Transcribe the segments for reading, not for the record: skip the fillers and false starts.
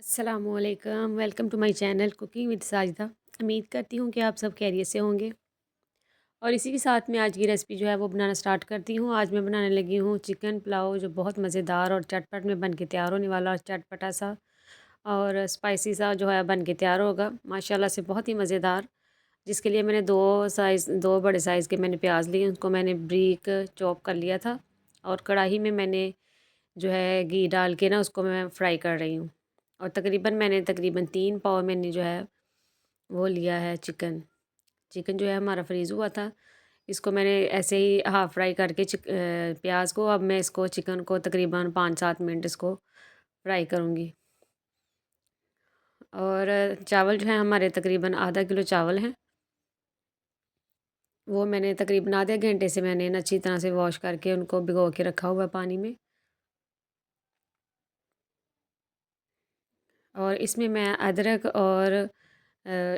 अस्सलामुअलैकुम, welcome to my channel cooking with Sajida. उम्मीद करती हूँ कि आप सब खैरियत से होंगे। और इसी के साथ में आज की रेसिपी जो है वो बनाना स्टार्ट करती हूँ। आज मैं बनाने लगी हूँ चिकन पुलाव, जो बहुत मज़ेदार और चटपट में बन के तैयार होने वाला, और चटपटा सा और स्पाइसी सा जो है बन के तैयार होगा माशाल्लाह से, बहुत ही मज़ेदार। जिसके लिए मैंने दो बड़े साइज़ के मैंने प्याज लिए, उनको मैंने ब्रीक चॉप कर लिया था। और कढ़ाई में मैंने जो है घी डाल के ना उसको मैं फ्राई कर रही हूँ। और तकरीबन 3 पाव मैंने जो है वो लिया है चिकन। चिकन जो है हमारा फ्रीज़ हुआ था। इसको मैंने ऐसे ही हाफ़ फ्राई करके प्याज को, अब मैं इसको चिकन को तकरीबन 5-7 मिनट इसको फ्राई करूँगी। और चावल जो है हमारे तकरीबन आधा किलो चावल हैं। वो मैंने तकरीबन आधे घंटे से मैंने अच्छी तरह से वॉश करके उनको भिगो के रखा हुआ है पानी में। और इसमें मैं अदरक और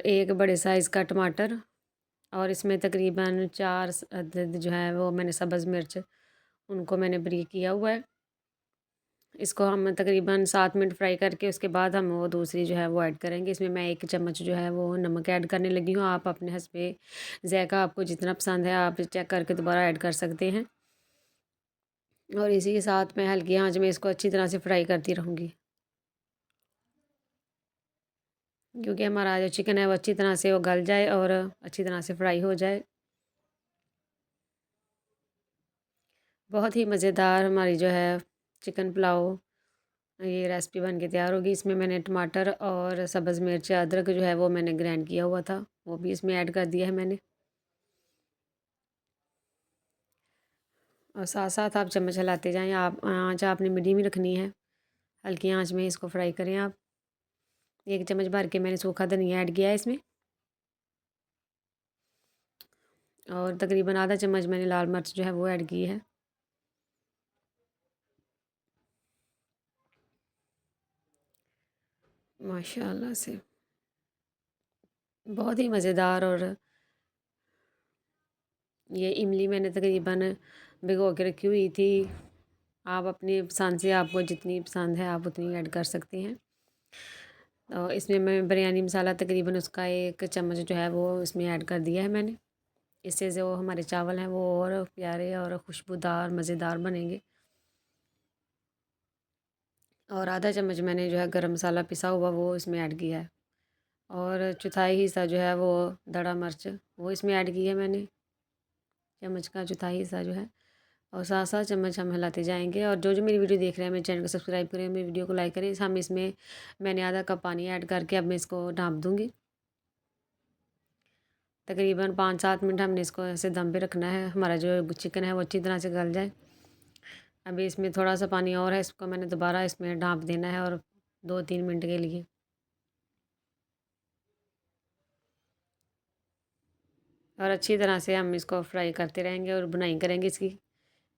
एक बड़े साइज़ का टमाटर, और इसमें तकरीबन 4 अदद जो है वो मैंने सब्ज़ मिर्च, उनको मैंने बारीक किया हुआ है। इसको हम तकरीबन 7 मिनट फ्राई करके उसके बाद हम वो दूसरी जो है वो ऐड करेंगे। इसमें मैं 1 चम्मच जो है वो नमक ऐड करने लगी हूँ। आप अपने हस्बे ज़ायक़ा आपको जितना पसंद है आप चेक करके दोबारा ऐड कर सकते हैं। और इसी के साथ मैं हल्की आँच में इसको अच्छी तरह से फ्राई करती रहूँगी, क्योंकि हमारा जो चिकन है वो अच्छी तरह से वो गल जाए और अच्छी तरह से फ्राई हो जाए। बहुत ही मज़ेदार हमारी जो है चिकन पुलाव ये रेसिपी बन के तैयार होगी। इसमें मैंने टमाटर और सब्ज़ मिर्च, अदरक जो है वो मैंने ग्राइंड किया हुआ था, वो भी इसमें ऐड कर दिया है मैंने। और साथ साथ आप चम्मच हिलाते जाएँ। आप आँच आपने मीडियम ही रखनी है, हल्की आँच में इसको फ्राई करें आप। 1 चम्मच भर के मैंने सूखा धनिया ऐड किया है इसमें, और तकरीबन आधा चम्मच मैंने लाल मिर्च जो है वो ऐड की है। माशाल्लाह से बहुत ही मज़ेदार। और ये इमली मैंने तकरीबन भिगो के रखी हुई थी। आप अपनी पसंद से, आपको जितनी पसंद है आप उतनी ऐड कर सकते हैं। तो इसमें मैं बिरयानी मसाला तकरीबन उसका 1 चम्मच जो है वो इसमें ऐड कर दिया है मैंने। इससे जो हमारे चावल हैं वो और प्यारे और खुशबूदार मज़ेदार बनेंगे। और आधा चम्मच मैंने जो है गरम मसाला पिसा हुआ वो इसमें ऐड किया है। और चौथाई हिस्सा जो है वो दड़ा मिर्च वो इसमें ऐड की है मैंने, चम्मच का चौथाई हिस्सा जो है। और साथ साथ चम्मच हम हिलाते जाएंगे। और जो जो मेरी वीडियो देख रहे हैं मेरे चैनल को सब्सक्राइब करें, मेरी वीडियो को लाइक करें। हम इसमें मैंने आधा कप पानी ऐड करके अब मैं इसको ढाँप दूँगी। तकरीबन 5-7 मिनट हमने इसको ऐसे दम पे रखना है, हमारा जो चिकन है वो अच्छी तरह से गल जाए। अभी इसमें थोड़ा सा पानी और है, इसको मैंने दोबारा इसमें ढाँप देना है और 2-3 मिनट के लिए। और अच्छी तरह से हम इसको फ्राई करते रहेंगे और बुनाई करेंगे इसकी।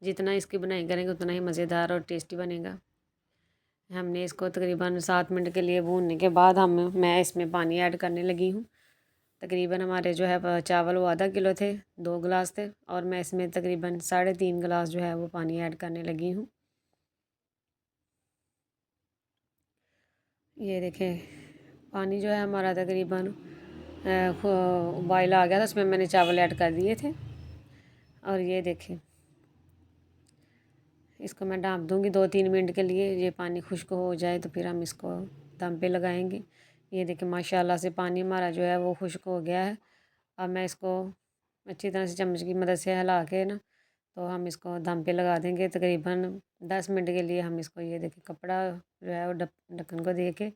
जितना इसकी बुनाई करेंगे उतना ही मज़ेदार और टेस्टी बनेगा। हमने इसको तकरीबन 7 मिनट के लिए भूनने के बाद मैं इसमें पानी ऐड करने लगी हूँ। तकरीबन हमारे जो है चावल वो आधा किलो थे, 2 गिलास थे, और मैं इसमें तकरीबन 3.5 गिलास जो है वो पानी ऐड करने लगी हूँ। ये देखें, पानी जो है हमारा तकरीबन बॉयल आ गया था, उसमें मैंने चावल ऐड कर दिए थे। और ये देखें, इसको मैं ढाँप दूँगी 2-3 मिनट के लिए। ये पानी खुश्क हो जाए तो फिर हम इसको दम पे लगाएंगे। ये देखिए माशाल्लाह से पानी हमारा जो है वो खुश्क हो गया है। अब मैं इसको अच्छी तरह से चम्मच की मदद से हिला के ना, तो हम इसको दम पे लगा देंगे तकरीबन 10 मिनट के लिए। हम इसको ये देखिए कपड़ा जो है वो ढक्कन को दे के,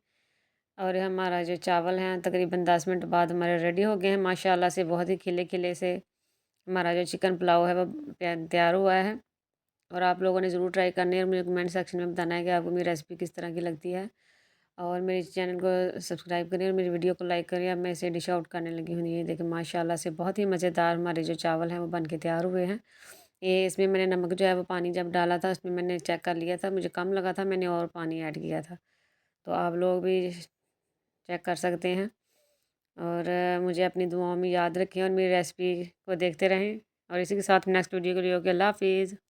और हमारा जो चावल हैं तकरीबन 10 मिनट बाद हमारे रेडी हो गए हैं माशाल्लाह से। बहुत ही खिले खिले से हमारा जो चिकन पुलाव है वो तैयार हुआ है। और आप लोगों ने ज़रूर ट्राई करनी है और मुझे कमेंट सेक्शन में बताना है कि आपको मेरी रेसिपी किस तरह की लगती है। और मेरे चैनल को सब्सक्राइब करें और मेरी वीडियो को लाइक करें। अब मैं इसे डिश आउट करने लगी हूँ। ये देखिए माशाल्लाह से बहुत ही मज़ेदार हमारे जो चावल हैं वो बन के तैयार हुए हैं। ये इसमें मैंने नमक जो है वो पानी जब डाला था उसमें मैंने चेक कर लिया था, मुझे कम लगा था, मैंने और पानी ऐड किया था। तो आप लोग भी चेक कर सकते हैं। और मुझे अपनी दुआओं में याद रखें और मेरी रेसिपी को देखते रहें। और इसी के साथ नेक्स्ट वीडियो के लिए ओके, अल्लाह हाफ़िज़।